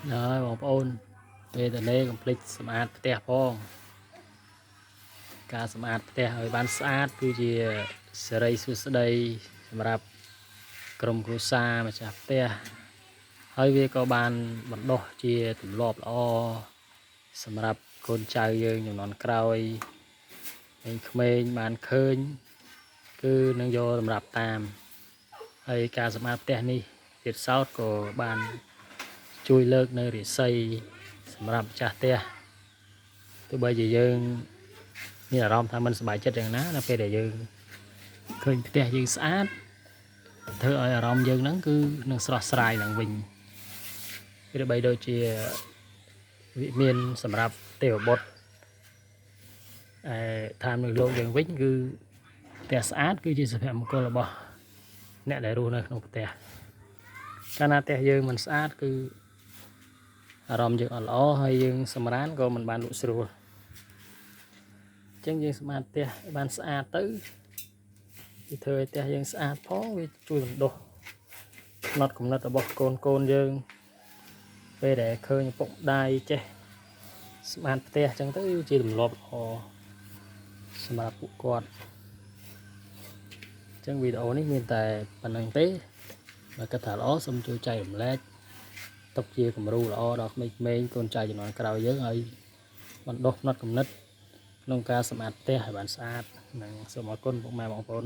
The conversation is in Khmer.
Rồiបងប្អូនពេលតនេះកុំភ្លេចសម្អាតផ្ទះផងការសម្អាតផ្ទះឲ្យបានស្អាតគឺជាសេរីសួស្តីសម្រាប់ក្រុមគ្រួសារម្ចាស់ផ្ទះហើយវាក៏បានបណ្ដុះជាទម្លាប់ល្អសម្រាប់កូនចៅយើងជំនាន់ក្រោយក្មេងៗបានឃើញគឺនឹងយកសម្រាប់តាមហើយការសម្អាតផ្ទះនេះទៀតសោតក៏បានជួយលើកនៅរាសីសម្រាប់ម្ចាស់ផ្ទះទោះបីជាយើងមានអារម្មណ៍ថាមិនសប្បាយចិត្តយ៉ាងណានៅពេលដែលយើងឃើញផ្ទះយើងស្អាតធ្វើឲ្យអារម្មណ៍យើងហ្នឹងគឺនឹងស្រស់ស្រាយឡើងវិញឬបីដូចជាវិមានសម្រាប់ទេវបុត្រឋានមួយលោកយើងវិញគឺផ្ទះស្អាតគឺជាសុភមង្គលរបស់អ្នកដែលរស់នៅក្នុងផ្ទះកាលណាផ្ទះយើងមិនស្អាតគឺអារម្មណ៍យើងអត់ល្អហើយយើងសម្រានក៏មិនបានលក់ស្រួលអញ្ចឹងយើងសម្អាតផ្ទះបានស្អាតទៅវាធ្វើឲ្យផ្ទះយើងស្អាតផងវាជួយបណ្ដុះផ្នត់គំនិតរបស់កូនយើងពេលដែលឃើញឪពុកម្ដាយចេះសម្អាតផ្ទះអញ្ចឹងទៅជាទម្លាប់ល្អសម្រាប់ពួកគាត់អញ្ចឹងវីដេអូនេះមានតែប៉ុណ្្នឹងទេបើគិតថាល្អសូមជួយចែករំលែកទុកជាគំរូល្អដល់ក្មេងៗកូនចៅជំនាន់ក្រោយយើងឲ្យបណ្ដុះផ្នត់គំនិតក្នុងការសម្អាតផ្ទះឲ្យបានស្អាតនិងសូមអរគុណពុកម៉ែបងប្អូន